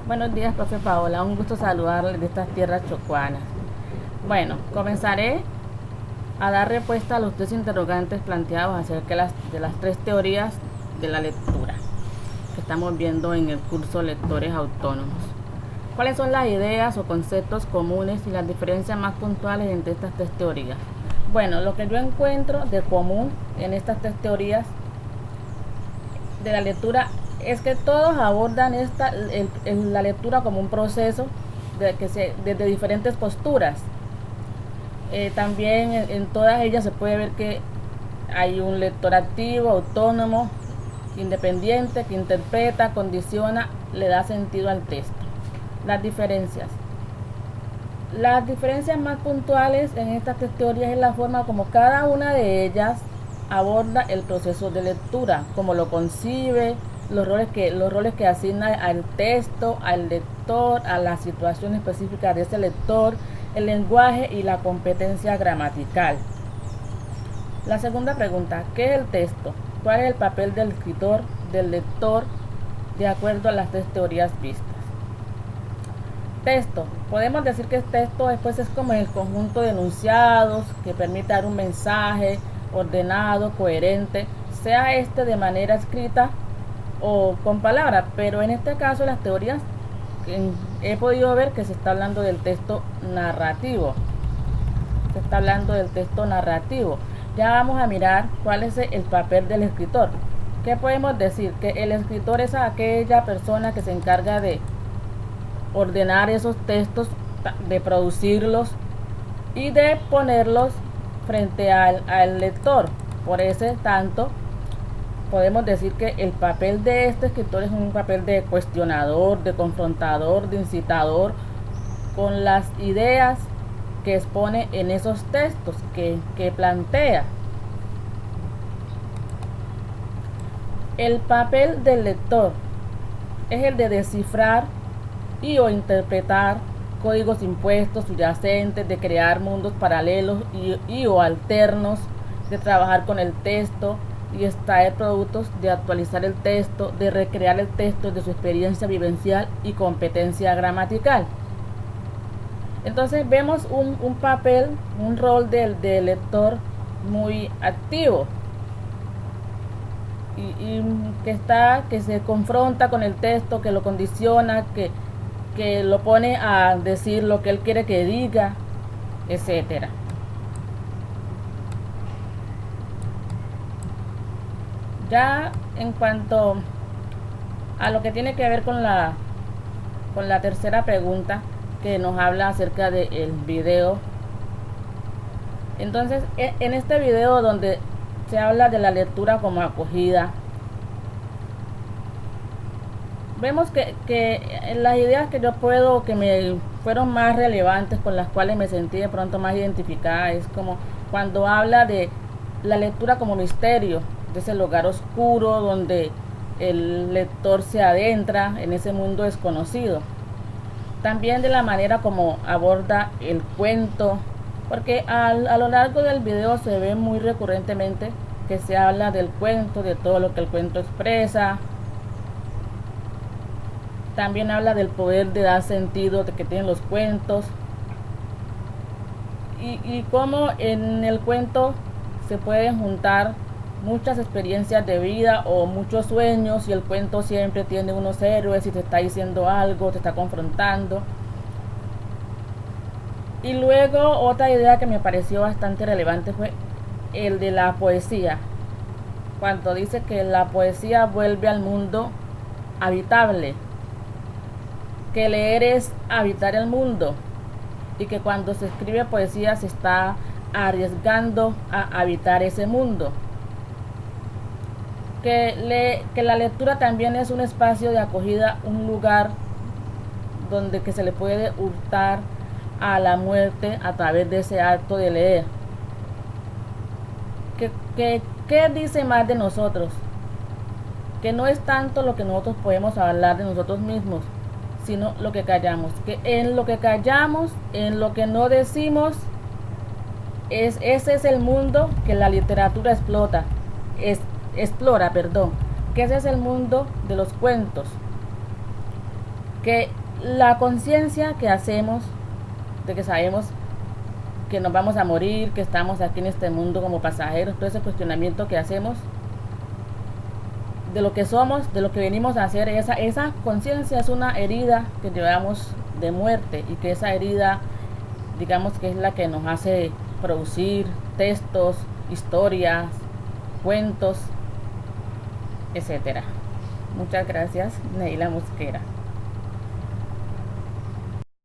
Buenos días, profe Paola. Un gusto saludarle de estas tierras chocuanas. Bueno, comenzaré a dar respuesta a los tres interrogantes planteados acerca de las tres teorías de la lectura que estamos viendo en el curso Lectores Autónomos. ¿Cuáles son las ideas o conceptos comunes y las diferencias más puntuales entre estas tres teorías? Bueno, lo que yo encuentro de común en estas tres teorías de la lectura es que todos abordan la lectura como un proceso desde diferentes posturas. También en todas ellas se puede ver que hay un lector activo, autónomo, independiente, que interpreta, condiciona, le da sentido al texto. Las diferencias. Las diferencias más puntuales en estas tres teorías es la forma como cada una de ellas aborda el proceso de lectura, como lo concibe, los roles que asigna al texto, al lector, a la situación específica de ese lector, el lenguaje y la competencia gramatical. La segunda pregunta, ¿qué es el texto? ¿Cuál es el papel del escritor, del lector, de acuerdo a las tres teorías vistas? Texto. Podemos decir que el texto después es como el conjunto de enunciados que permite dar un mensaje ordenado, coherente, sea este de manera escrita o con palabras, pero en este caso las teorías he podido ver que se está hablando del texto narrativo. Se está hablando del texto narrativo. Ya vamos a mirar cuál es el papel del escritor. ¿Qué podemos decir? Que el escritor es aquella persona que se encarga de ordenar esos textos, de producirlos y de ponerlos frente al lector. Por ese tanto, podemos decir que el papel de este escritor es un papel de cuestionador, de confrontador, de incitador con las ideas que expone en esos textos que plantea. El papel del lector es el de descifrar y o interpretar códigos impuestos subyacentes, de crear mundos paralelos y o alternos, de trabajar con el texto y extraer productos, de actualizar el texto, de recrear el texto de su experiencia vivencial y competencia gramatical. Entonces vemos un papel, un rol del lector muy activo y que se confronta con el texto, que lo condiciona, que lo pone a decir lo que él quiere que diga, etcétera. Ya en cuanto a lo que tiene que ver con la tercera pregunta, que nos habla acerca del video. Entonces, en este video donde se habla de la lectura como acogida, vemos que las ideas que yo que me fueron más relevantes, con las cuales me sentí de pronto más identificada, es como cuando habla de la lectura como misterio, de ese lugar oscuro donde el lector se adentra en ese mundo desconocido. También de la manera como aborda el cuento, porque a lo largo del video se ve muy recurrentemente que se habla del cuento, de todo lo que el cuento expresa. También habla del poder de dar sentido que tienen los cuentos y cómo en el cuento se pueden juntar muchas experiencias de vida o muchos sueños, y el cuento siempre tiene unos héroes y te está diciendo algo, te está confrontando. Y luego otra idea que me pareció bastante relevante fue el de la poesía, cuando dice que la poesía vuelve al mundo habitable, que leer es habitar el mundo, y que cuando se escribe poesía se está arriesgando a habitar ese mundo. Que la lectura también es un espacio de acogida, un lugar donde que se le puede hurtar a la muerte a través de ese acto de leer. ¿Qué dice más de nosotros? Que no es tanto lo que nosotros podemos hablar de nosotros mismos, sino lo que callamos. Que en lo que callamos, en lo que no decimos, ese es el mundo que la literatura explora, que ese es el mundo de los cuentos. que la conciencia que hacemos de que sabemos que nos vamos a morir, que estamos aquí en este mundo como pasajeros, todo ese cuestionamiento que hacemos de lo que somos, de lo que venimos a hacer, esa conciencia es una herida que llevamos de muerte, y que esa herida, digamos que es la que nos hace producir textos, historias, cuentos, etcétera. Muchas gracias, Neila Mosquera.